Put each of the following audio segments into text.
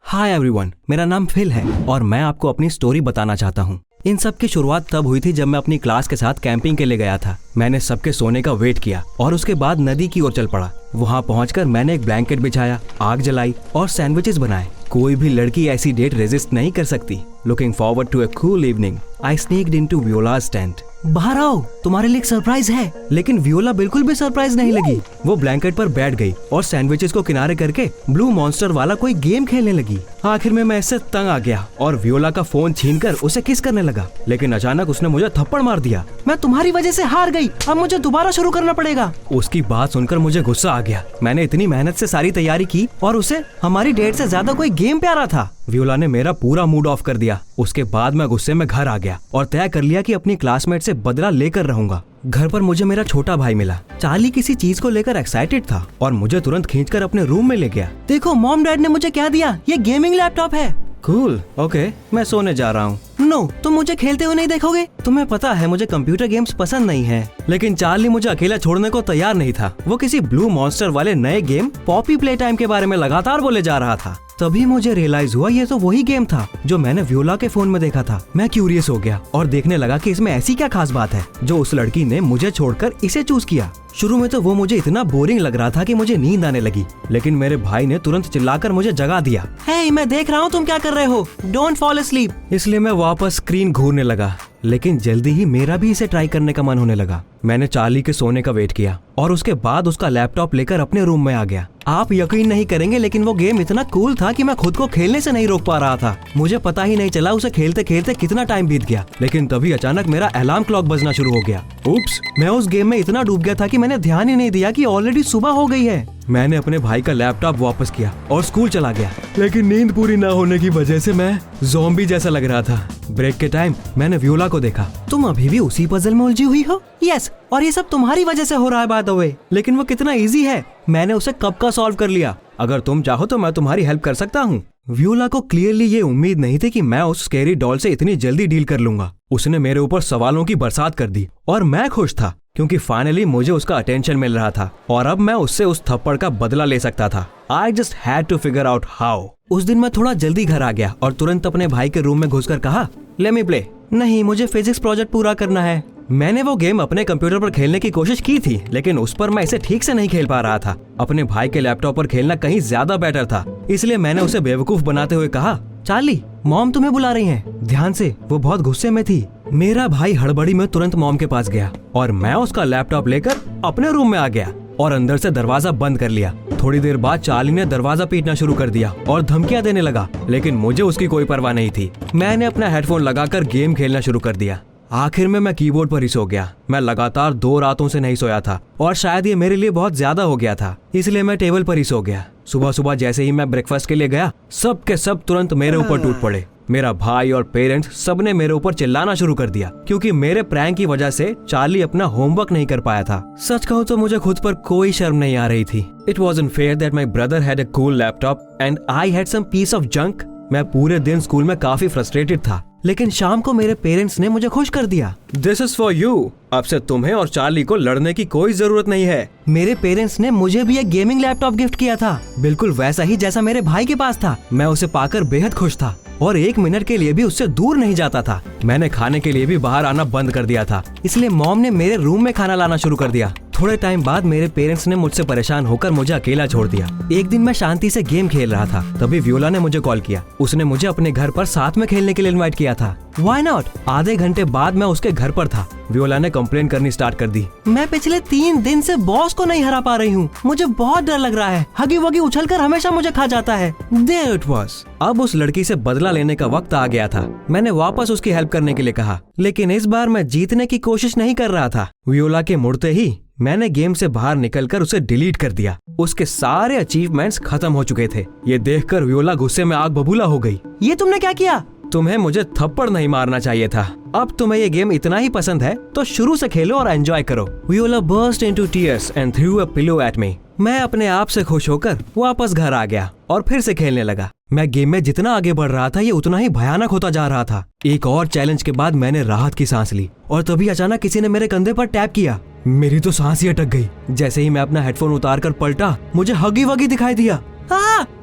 Hi everyone, मेरा नाम fill है और मैं आपको अपनी स्टोरी बताना चाहता हूँ। इन सब की शुरुआत तब हुई थी जब मैं अपनी क्लास के साथ कैंपिंग के लिए गया था। मैंने सबके सोने का वेट किया और उसके बाद नदी की ओर चल पड़ा। वहाँ पहुंचकर मैंने एक ब्लैंकेट बिछाया, आग जलाई और सैंडविचेस बनाए। कोई भी लड़की ऐसी डेट रेजिस्ट नहीं कर सकती। Looking forward to a cool evening, I sneaked into Viola's tent. बाहर आओ, तुम्हारे लिए एक सरप्राइज है। लेकिन वियोला बिल्कुल भी सरप्राइज नहीं लगी। वो ब्लैंकेट पर बैठ गई और सैंडविचेस को किनारे करके ब्लू मॉन्स्टर वाला कोई गेम खेलने लगी। आखिर में मैं इससे तंग आ गया और वियोला का फोन छीनकर उसे किस करने लगा। लेकिन अचानक उसने मुझे थप्पड़ मार दिया। मैं तुम्हारी वजह से हार गई, अब मुझे दोबारा शुरू करना पड़ेगा। उसकी बात सुनकर मुझे गुस्सा आ गया। मैंने इतनी मेहनत से सारी तैयारी की और उसे हमारी डेट से ज्यादा कोई गेम प्यारा था। वियोला ने मेरा पूरा मूड ऑफ कर दिया। उसके बाद मैं गुस्से में घर आ गया और तय कर लिया कि अपनी क्लासमेट से बदला लेकर रहूंगा। घर पर मुझे मेरा छोटा भाई मिला। चार्ली किसी चीज को लेकर एक्साइटेड था और मुझे तुरंत खींचकर अपने रूम में ले गया। देखो मॉम डैड ने मुझे क्या दिया, ये गेमिंग लैपटॉप है। कूल, ओके, मैं सोने जा रहा हूँ। नो, तुम मुझे खेलते हुए नहीं देखोगे? तुम्हें पता है मुझे कंप्यूटर गेम्स पसंद नहीं है। लेकिन चार्ली मुझे अकेला छोड़ने को तैयार नहीं था। वो किसी ब्लू मॉन्स्टर वाले नए गेम पॉपी प्ले टाइम के बारे में लगातार बोले जा रहा था। तभी मुझे रियलाइज हुआ ये तो वही गेम था जो मैंने वियोला के फोन में देखा था। मैं क्यूरियस हो गया और देखने लगा कि इसमें ऐसी क्या खास बात है जो उस लड़की ने मुझे छोड़कर इसे चूज किया। शुरू में तो वो मुझे इतना बोरिंग लग रहा था कि मुझे नींद आने लगी। लेकिन मेरे भाई ने तुरंत चिल्लाकर मुझे जगा दिया। हे, मैं देख रहा हूँ तुम क्या कर रहे हो, डोंट फॉल asleep। इसलिए मैं वापस स्क्रीन घूरने लगा। लेकिन जल्दी ही मेरा भी इसे ट्राई करने का मन होने लगा। मैंने चार्ली के सोने का वेट किया और उसके बाद उसका लैपटॉप लेकर अपने रूम में आ गया। आप यकीन नहीं करेंगे, लेकिन वो गेम इतना कूल था कि मैं खुद को खेलने से नहीं रोक पा रहा था। मुझे पता ही नहीं चला उसे खेलते खेलते कितना टाइम बीत गया। लेकिन तभी अचानक मेरा अलार्म क्लॉक बजना शुरू हो गया। उप्स, मैं उस गेम में इतना डूब गया था कि मैंने ध्यान ही नहीं दिया कि ऑलरेडी सुबह हो गई है। मैंने अपने भाई का लैपटॉप वापस किया और स्कूल चला गया। लेकिन नींद पूरी न होने की वजह से मैं ज़ॉम्बी जैसा लग रहा था। ब्रेक के टाइम मैंने वियोला को देखा। तुम अभी भी उसी पजल में उलझी हुई हो? यस, और ये सब तुम्हारी वजह से हो रहा है बाय द वे। लेकिन वो कितना इजी है, मैंने उसे कब का सॉल्व कर लिया। अगर तुम चाहो तो मैं तुम्हारी हेल्प कर सकता हूँ। वियोला को क्लियरली ये उम्मीद नहीं थी कि मैं उस स्कैरी डॉल से इतनी जल्दी डील कर लूंगा। उसने मेरे ऊपर सवालों की बरसात कर दी और मैं खुश था क्योंकि फाइनली मुझे उसका अटेंशन मिल रहा था और अब मैं उससे उस थप्पड़ का बदला ले सकता था। I just had to figure out how। उस दिन मैं थोड़ा जल्दी घर आ गया और तुरंत अपने भाई के रूम में घुसकर कहा, लेट मी प्ले। नहीं, मुझे फिजिक्स प्रोजेक्ट पूरा करना है। मैंने वो गेम अपने कंप्यूटर पर खेलने की कोशिश की थी, लेकिन उस पर मैं इसे ठीक से नहीं खेल पा रहा था। अपने भाई के लैपटॉप पर खेलना कहीं ज्यादा बेटर था। इसलिए मैंने उसे बेवकूफ बनाते हुए कहा, चार्ली, मॉम तुम्हें बुला रही हैं। ध्यान से, वो बहुत गुस्से में थी। मेरा भाई हड़बड़ी में तुरंत मॉम के पास गया और मैं उसका लैपटॉप लेकर अपने रूम में आ गया और अंदर से दरवाजा बंद कर लिया। थोड़ी देर बाद चार्ली ने दरवाजा पीटना शुरू कर दिया और धमकियां देने लगा, लेकिन मुझे उसकी कोई परवाह नहीं थी। मैंने अपना हेडफोन लगाकर गेम खेलना शुरू कर दिया। आखिर में मैं कीबोर्ड पर ही सो गया। मैं लगातार 2 रातों से नहीं सोया था और शायद ये मेरे लिए बहुत ज्यादा हो गया था, इसलिए मैं टेबल पर ही सो गया। सुबह सुबह जैसे ही मैं ब्रेकफास्ट के लिए गया, सब के सब तुरंत मेरे ऊपर टूट पड़े। मेरा भाई और पेरेंट्स सबने मेरे ऊपर चिल्लाना शुरू कर दिया क्योंकि मेरे प्रैंक की वजह से चार्ली अपना होमवर्क नहीं कर पाया था। सच कहूँ तो मुझे खुद पर कोई शर्म नहीं आ रही थी। It wasn't fair that my brother had a cool laptop and I had some piece of junk. मैं पूरे दिन स्कूल में काफी फ्रस्ट्रेटेड था, लेकिन शाम को मेरे पेरेंट्स ने मुझे खुश कर दिया। This is for you. अब से तुम्हें और चार्ली को लड़ने की कोई जरूरत नहीं है। मेरे पेरेंट्स ने मुझे भी एक गेमिंग लैपटॉप गिफ्ट किया था, बिल्कुल वैसा ही जैसा मेरे भाई के पास था। मैं उसे पाकर बेहद खुश था और 1 मिनट के लिए भी उससे दूर नहीं जाता था। मैंने खाने के लिए भी बाहर आना बंद कर दिया था, इसलिए मॉम ने मेरे रूम में खाना लाना शुरू कर दिया। थोड़े टाइम बाद मेरे पेरेंट्स ने मुझसे परेशान होकर मुझे अकेला छोड़ दिया। एक दिन मैं शांति से गेम खेल रहा था, तभी वियोला ने मुझे कॉल किया। उसने मुझे अपने घर पर साथ में खेलने के लिए इनवाइट किया था। Why not? आधे घंटे बाद मैं उसके घर पर था। वियोला ने कंप्लेन करनी स्टार्ट कर दी। मैं पिछले 3 दिन से बॉस को नहीं हरा पा रही हूँ, मुझे बहुत डर लग रहा है। हगी वगी उछलकर हमेशा मुझे खा जाता है। There it was। अब उस लड़की से बदला लेने का वक्त आ गया था। मैंने वापस उसकी हेल्प करने के लिए कहा, लेकिन इस बार मैं जीतने की कोशिश नहीं कर रहा था। वियोला के मुड़ते ही मैंने गेम से बाहर निकलकर उसे डिलीट कर दिया। उसके सारे अचीवमेंट्स खत्म हो चुके थे। ये देखकर वियोला गुस्से में आग बबूला हो गई। ये तुमने क्या किया? तुम्हें मुझे थप्पड़ नहीं मारना चाहिए था। अब तुम्हें ये गेम इतना ही पसंद है तो शुरू से खेलो और एंजॉय करो। Viola burst into tears and threw a pillow at me। मैं अपने आप से खुश होकर वापस घर आ गया और फिर से खेलने लगा। मैं गेम में जितना आगे बढ़ रहा था, ये उतना ही भयानक होता जा रहा था। एक और चैलेंज के बाद मैंने राहत की सांस ली और तभी अचानक किसी ने मेरे कंधे पर टैप किया। मेरी तो सांस ही अटक गई। जैसे ही मैं अपना हेडफोन उतार कर पलटा, मुझे हगी वगी दिखाई दिया।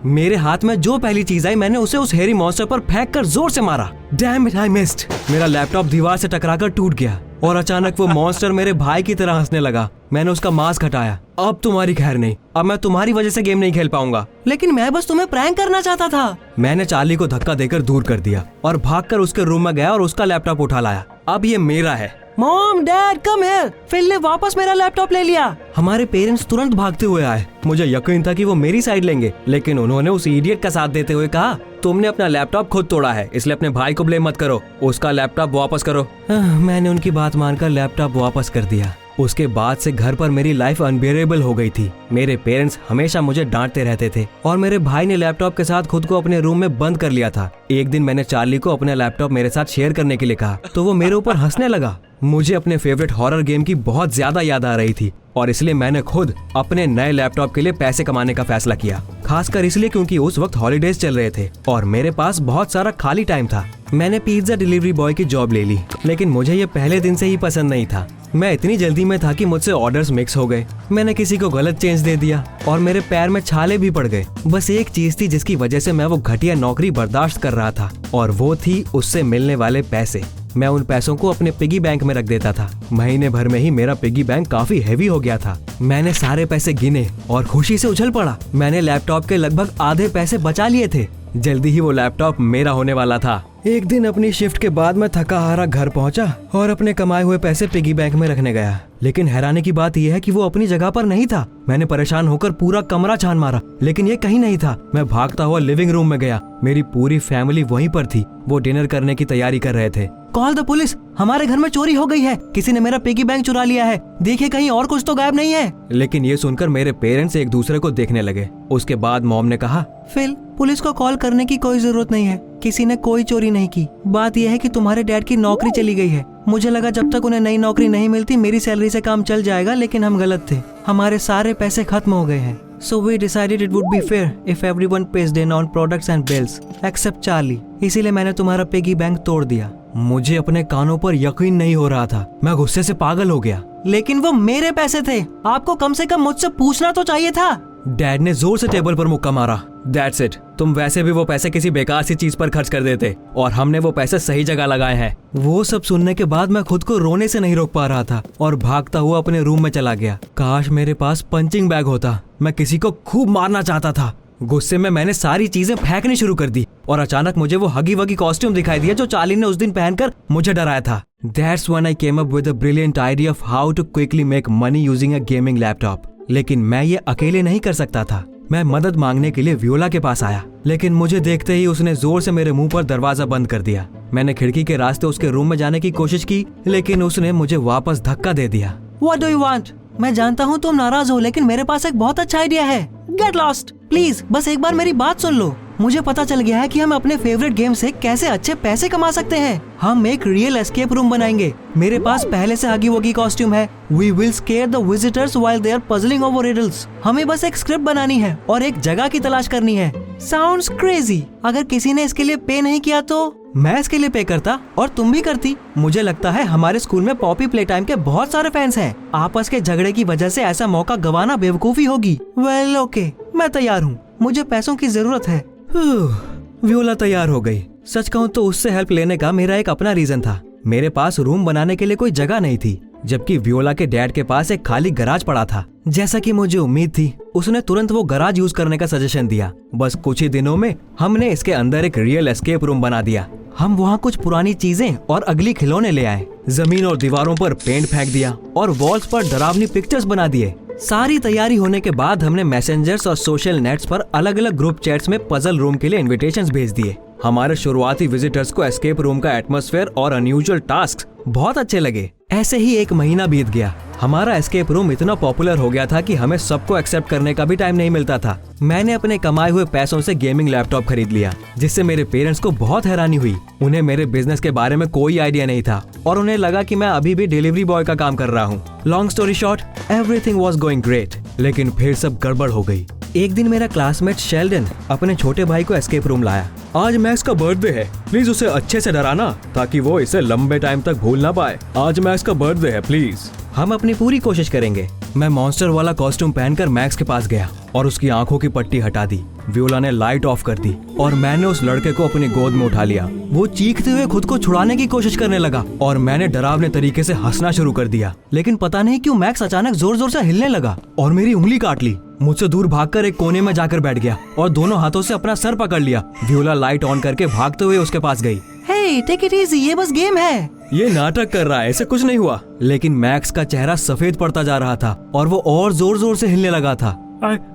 मेरे हाथ में जो पहली चीज आई मैंने उसे उस हेरी मॉन्स्टर पर फेंक कर जोर से मारा। Damn it, I missed. मेरा लैपटॉप दीवार से टकराकर टूट गया और अचानक वो मॉन्स्टर मेरे भाई की तरह हंसने लगा। मैंने उसका मास्क हटाया। अब तुम्हारी खैर नहीं, अब मैं तुम्हारी वजह से गेम नहीं खेल पाऊंगा। लेकिन मैं बस तुम्हें प्रैंक करना चाहता था। मैंने चार्ली को धक्का देकर दूर कर दिया और भागकर उसके रूम में गया और उसका लैपटॉप उठा लाया। अब ये मेरा है। Mom, dad, come here. Phil ने वापस मेरा लैपटॉप ले लिया। हमारे पेरेंट्स तुरंत भागते हुए आए। मुझे यकीन था कि वो मेरी साइड लेंगे, लेकिन उन्होंने उस इडियट का साथ देते हुए कहा, तुमने अपना लैपटॉप खुद तोड़ा है, इसलिए अपने भाई को ब्लेम मत करो, उसका लैपटॉप वापस करो। मैंने उनकी बात मानकर लैपटॉप वापस कर दिया। उसके बाद से घर पर मेरी लाइफ अनबियरेबल हो गई थी। मेरे पेरेंट्स हमेशा मुझे डांटते रहते थे और मेरे भाई ने लैपटॉप के साथ खुद को अपने रूम में बंद कर लिया था। एक दिन मैंने चार्ली को अपना लैपटॉप मेरे साथ शेयर करने के लिए कहा तो वो मेरे ऊपर हंसने लगा। मुझे अपने फेवरेट हॉरर गेम की बहुत ज्यादा याद आ रही थी और इसलिए मैंने खुद अपने नए लैपटॉप के लिए पैसे कमाने का फैसला किया। खासकर इसलिए क्योंकि उस वक्त हॉलीडेज चल रहे थे और मेरे पास बहुत सारा खाली टाइम था। मैंने पिज्जा डिलीवरी बॉय की जॉब ले ली, लेकिन मुझे ये पहले दिन से ही पसंद नहीं था। मैं इतनी जल्दी में था कि मुझसे ऑर्डर्स मिक्स हो गए। मैंने किसी को गलत चेंज दे दिया और मेरे पैर में छाले भी पड़ गए। बस एक चीज थी जिसकी वजह से मैं वो घटिया नौकरी बर्दाश्त कर रहा था और वो थी उससे मिलने वाले पैसे। मैं उन पैसों को अपने पिगी बैंक में रख देता था। महीने भर में ही मेरा पिगी बैंक काफी हेवी हो गया था। मैंने सारे पैसे गिने और खुशी से उछल पड़ा। मैंने लैपटॉप के लगभग आधे पैसे बचा लिए थे। जल्दी ही वो लैपटॉप मेरा होने वाला था। एक दिन अपनी शिफ्ट के बाद मैं थका हारा घर पहुंचा और अपने कमाए हुए पैसे पिगी बैंक में रखने गया। लेकिन हैरानी की बात यह है कि वो अपनी जगह पर नहीं था। मैंने परेशान होकर पूरा कमरा छान मारा, लेकिन ये कहीं नहीं था। मैं भागता हुआ लिविंग रूम में गया। मेरी पूरी फैमिली वहीं पर थी। वो डिनर करने की तैयारी कर रहे थे। कॉल द पुलिस, हमारे घर में चोरी हो गई है, किसी ने मेरा पिगी बैंक चुरा लिया है, देखिए कहीं और कुछ तो गायब नहीं है। लेकिन ये सुनकर मेरे पेरेंट्स एक दूसरे को देखने लगे। उसके बाद मॉम ने कहा, फिल, पुलिस को कॉल करने की कोई जरूरत नहीं है, किसी ने कोई चोरी नहीं की। बात यह है कि तुम्हारे डैड की नौकरी चली गई है। मुझे लगा जब तक उन्हें नई नौकरी नहीं मिलती मेरी सैलरी से काम चल जाएगा, लेकिन हम गलत थे। हमारे सारे पैसे खत्म हो गए हैं। So we decided it would be fair if everyone pays in on products and bills except Charlie. इसीलिए मैंने तुम्हारा पिगी बैंक तोड़ दिया। मुझे अपने कानों पर यकीन नहीं हो रहा था। मैं गुस्से से पागल हो गया। लेकिन वो मेरे पैसे थे, आपको कम से कम मुझसे पूछना तो चाहिए था। डैड ने जोर से टेबल पर मुक्का मारा। That's it. तुम वैसे भी वो पैसे किसी बेकार सी चीज पर खर्च कर देते और हमने वो पैसे सही जगह लगाए हैं। वो सब सुनने के बाद मैं खुद को रोने से नहीं रोक पा रहा था और भागता हुआ अपने रूम में चला गया। काश मेरे पास पंचिंग बैग होता। मैं किसी को खूब मारना चाहता था। गुस्से में मैंने सारी चीजें फेंकनी शुरू कर दी और अचानक मुझे वो हगी वगी कॉस्ट्यूम दिखाई दिया जो चार्ली ने उस दिन पहनकर मुझे डराया था। That's when I came up with a brilliant idea of how to quickly make money using a gaming laptop. लेकिन मैं ये अकेले नहीं कर सकता था। मैं मदद मांगने के लिए वियोला के पास आया, लेकिन मुझे देखते ही उसने जोर से मेरे मुंह पर दरवाजा बंद कर दिया। मैंने खिड़की के रास्ते उसके रूम में जाने की कोशिश की, लेकिन उसने मुझे वापस धक्का दे दिया। What do you want? मैं जानता हूँ तुम नाराज हो, लेकिन मेरे पास एक बहुत अच्छा आइडिया है। Get lost! प्लीज बस एक बार मेरी बात सुन लो। मुझे पता चल गया है कि हम अपने फेवरेट गेम से कैसे अच्छे पैसे कमा सकते हैं। हम एक रियल एस्केप रूम बनाएंगे। मेरे पास पहले से हगी वगी कॉस्ट्यूम है। We will scare the visitors while they are puzzling over riddles. हमें बस एक स्क्रिप्ट बनानी है और एक जगह की तलाश करनी है। Sounds crazy. अगर किसी ने इसके लिए पे नहीं किया तो मैं इसके लिए पे करता और तुम भी करती। मुझे लगता है हमारे स्कूल में पॉपी प्ले टाइम के बहुत सारे फैंस हैं। आपस के झगड़े की वजह से ऐसा मौका गंवाना बेवकूफी होगी। वेल ओके, मैं तैयार हूँ। मुझे पैसों की जरूरत है। वियोला तैयार हो गई। सच कहूँ तो उससे हेल्प लेने का मेरा एक अपना रीजन था। मेरे पास रूम बनाने के लिए कोई जगह नहीं थी, जबकि वियोला के डैड के पास एक खाली गराज पड़ा था। जैसा कि मुझे उम्मीद थी, उसने तुरंत वो गराज यूज करने का सजेशन दिया। बस कुछ ही दिनों में हमने इसके अंदर एक रियल एस्केप रूम बना दिया। हम वहाँ कुछ पुरानी चीजें और अगली खिलौने ले आए, जमीन और दीवारों पर पेंट फेंक दिया और वॉल्स पर डरावनी पिक्चर्स बना दिए। सारी तैयारी होने के बाद हमने मैसेंजर्स और सोशल नेट्स पर अलग अलग ग्रुप चैट्स में पजल रूम के लिए इनविटेशंस भेज दिए। हमारे शुरुआती विजिटर्स को एस्केप रूम का एटमॉस्फेयर और अनयूजुअल टास्क बहुत अच्छे लगे। ऐसे ही एक महीना बीत गया। हमारा एस्केप रूम इतना पॉपुलर हो गया था कि हमें सबको एक्सेप्ट करने का भी टाइम नहीं मिलता था। मैंने अपने कमाए हुए पैसों से गेमिंग लैपटॉप खरीद लिया, जिससे मेरे पेरेंट्स को बहुत हैरानी हुई। उन्हें मेरे बिजनेस के बारे में कोई आइडिया नहीं था और उन्हें लगा कि मैं अभी भी डिलीवरी बॉय का काम कर रहा हूँ। Long story short, everything was going great, लेकिन फिर सब गड़बड़ हो गई। एक दिन मेरा क्लासमेट शेल्डन अपने छोटे भाई को एस्केप रूम लाया। आज मैक्स का बर्थडे है, प्लीज उसे अच्छे से डराना ताकि वो इसे लंबे टाइम तक भूल ना पाए। आज मैक्स का बर्थडे है, प्लीज। हम अपनी पूरी कोशिश करेंगे। मैं मॉन्स्टर वाला कॉस्ट्यूम पहनकर मैक्स के पास गया और उसकी आंखों की पट्टी हटा दी। वियोला ने लाइट ऑफ कर दी और मैंने उस लड़के को अपनी गोद में उठा लिया। वो चीखते हुए खुद को छुड़ाने की कोशिश करने लगा और मैंने डरावने तरीके से हंसना शुरू कर दिया। लेकिन पता नहीं क्यों मैक्स अचानक जोर जोर से हिलने लगा और मेरी उंगली काट ली। मुझसे दूर भागकर एक कोने में जाकर बैठ गया और दोनों हाथों से अपना सर पकड़ लिया। वियोला लाइट ऑन करके भागते हुए उसके पास गई। हे, टेक इट इजी, ये बस गेम है। ये नाटक कर रहा है, ऐसे कुछ नहीं हुआ। लेकिन मैक्स का चेहरा सफेद पड़ता जा रहा था और वो और जोर जोर से हिलने लगा था।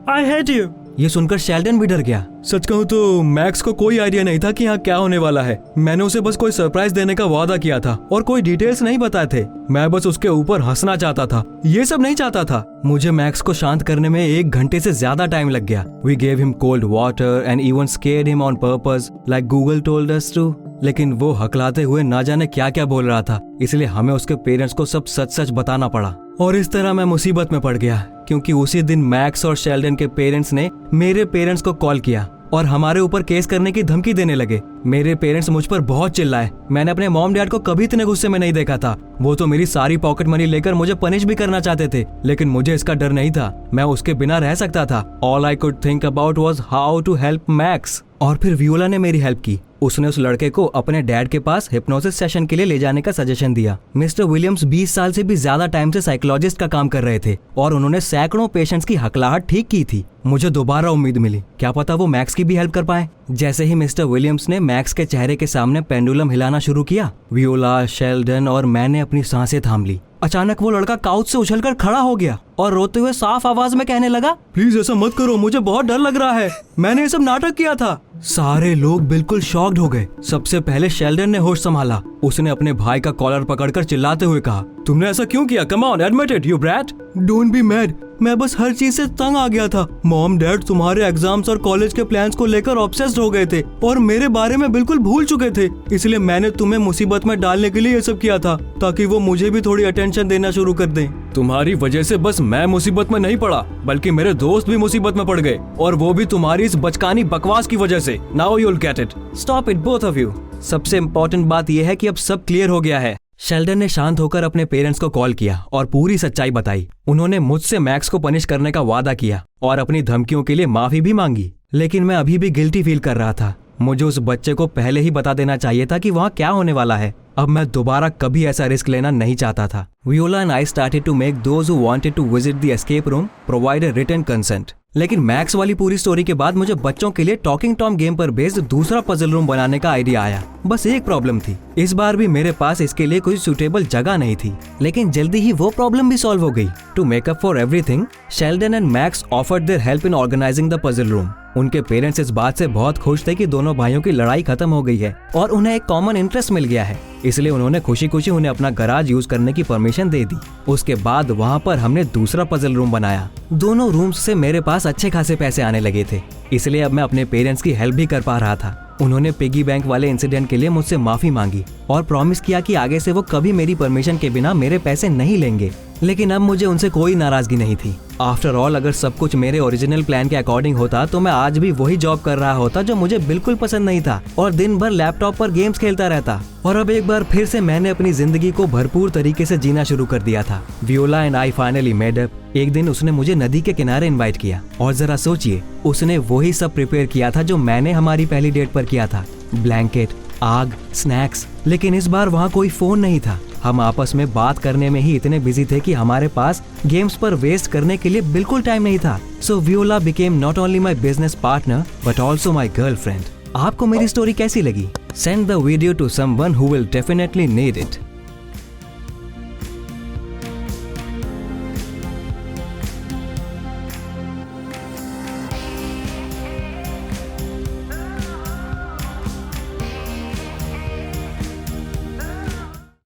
I hate you। ये सुनकर शेल्डन भी डर गया। सच कहूँ तो मैक्स को कोई आइडिया नहीं था कि यहाँ क्या होने वाला है। मैंने उसे बस कोई सरप्राइज देने का वादा किया था और कोई डिटेल्स नहीं बताए थे। मैं बस उसके ऊपर हंसना चाहता था, ये सब नहीं चाहता था। मुझे मैक्स को शांत करने में 1 घंटे से ज्यादा टाइम लग गया। We gave him cold water and even scared him on purpose, like Google told us to। लेकिन वो हकलाते हुए ना जाने क्या क्या बोल रहा था, इसलिए हमें उसके पेरेंट्स को सब सच सच बताना पड़ा। और इस तरह मैं मुसीबत में पड़ गया क्योंकि उसी दिन मैक्स और शेल्डन के पेरेंट्स ने मेरे पेरेंट्स को कॉल किया और हमारे ऊपर केस करने की धमकी देने लगे। मेरे पेरेंट्स मुझ पर बहुत चिल्लाए। मैंने अपने मॉम डैड को कभी इतने गुस्से में नहीं देखा था। वो तो मेरी सारी पॉकेट मनी लेकर मुझे पनिश भी करना चाहते थे, लेकिन मुझे इसका डर नहीं था। मैं उसके बिना रह सकता था। All I could think about was how to help Max. और फिर वियोला ने मेरी हेल्प की। उसने उस लड़के को अपने डैड के पास हिप्नोसिस सेशन के लिए ले जाने का सजेशन दिया। मिस्टर विलियम्स 20 साल से भी ज्यादा टाइम से साइकोलॉजिस्ट का काम कर रहे थे और उन्होंने सैकड़ों पेशेंट्स की हकलाहट ठीक की थी। मुझे दोबारा उम्मीद मिली, क्या पता वो मैक्स की भी हेल्प कर पाए। जैसे ही मिस्टर विलियम्स ने मैक्स के चेहरे के सामने पेंडुलम हिलाना शुरू किया, वियोला, शेल्डन और मैंने अपनी सांसें थाम ली। अचानक वो लड़का काउच से उछलकर खड़ा हो गया और रोते हुए साफ आवाज में कहने लगा, प्लीज ऐसा मत करो, मुझे बहुत डर लग रहा है, मैंने ये सब नाटक किया था। सारे लोग बिल्कुल शॉक्ड हो गए। सबसे पहले शेल्डन ने होश संभाला। उसने अपने भाई का कॉलर पकड़कर चिल्लाते हुए कहा, तुमने ऐसा क्यों किया? Come on, admit it, you brat. Don't be mad, मैं बस हर चीज से तंग आ गया था। मॉम डैड तुम्हारे एग्जाम्स और कॉलेज के प्लान्स को लेकर ऑब्सेस्ड हो गए थे और मेरे बारे में बिल्कुल भूल चुके थे। इसलिए मैंने तुम्हें मुसीबत में डालने के लिए ये सब किया था ताकि वो मुझे भी थोड़ी अटेंशन देना शुरू कर दें। तुम्हारी वजह से बस मैं मुसीबत में नहीं पड़ा, बल्कि मेरे दोस्त भी मुसीबत में पड़ गए, और वो भी तुम्हारी इस बचकानी बकवास की वजह से। Now you will get it. Stop it both of you. सबसे इम्पोर्टेंट बात यह है कि अब सब क्लियर हो गया है। शेल्डन ने शांत होकर अपने पेरेंट्स को कॉल किया और पूरी सच्चाई बताई। उन्होंने मुझसे मैक्स को पनिश करने का वादा किया और अपनी धमकियों के लिए माफी भी मांगी। लेकिन मैं अभी भी गिल्टी फील कर रहा था। मुझे उस बच्चे को पहले ही बता देना चाहिए था कि वहाँ क्या होने वाला है। अब मैं दोबारा कभी ऐसा रिस्क लेना नहीं चाहता था। Viola and I started to make those who wanted to visit the escape room provide a written consent. लेकिन मैक्स वाली पूरी स्टोरी के बाद मुझे बच्चों के लिए टॉकिंग टॉम गेम पर बेस्ड दूसरा पजल रूम बनाने का आइडिया आया। बस एक प्रॉब्लम थी, इस बार भी मेरे पास इसके लिए कोई सुटेबल जगह नहीं थी। लेकिन जल्दी ही वो प्रॉब्लम भी सॉल्व हो गई। To make up for everything, Sheldon and Max offered their help in organising the puzzle room. उनके पेरेंट्स इस बात से बहुत खुश थे कि दोनों भाइयों की लड़ाई खत्म हो गई है और उन्हें एक कॉमन इंटरेस्ट मिल गया है। इसलिए उन्होंने खुशी खुशी उन्हें अपना गराज यूज करने की परमिशन दे दी। उसके बाद वहाँ पर हमने दूसरा पजल रूम बनाया। दोनों रूम्स से मेरे पास अच्छे खासे पैसे आने लगे थे, इसलिए अब मैं अपने पेरेंट्स की हेल्प भी कर पा रहा था। उन्होंने पिगी बैंक वाले इंसिडेंट के लिए मुझसे माफी मांगी और प्रॉमिस किया कि आगे से वो कभी मेरी परमिशन के बिना मेरे पैसे नहीं लेंगे। लेकिन अब मुझे उनसे कोई नाराजगी नहीं थी। आफ्टर ऑल, अगर सब कुछ मेरे ओरिजिनल प्लान के अकॉर्डिंग होता तो मैं आज भी वही जॉब कर रहा होता जो मुझे बिल्कुल पसंद नहीं था और दिन भर लैपटॉप पर गेम्स खेलता रहता। और अब एक बार फिर से मैंने अपनी जिंदगी को भरपूर तरीके से जीना शुरू कर दिया था। Viola and I finally made up. एक दिन उसने मुझे नदी के किनारे इनवाइट किया और जरा सोचिए, उसने वही सब प्रिपेयर किया था जो मैंने हमारी पहली डेट पर किया था। ब्लैंकेट, आग, स्नैक्स। लेकिन इस बार वहाँ कोई फोन नहीं था। हम आपस में बात करने में ही इतने बिजी थे कि हमारे पास गेम्स पर वेस्ट करने के लिए बिल्कुल टाइम नहीं था। So Viola became not only my business partner but also my girlfriend. आपको मेरी स्टोरी कैसी लगी? Send the video to someone who will definitely need it.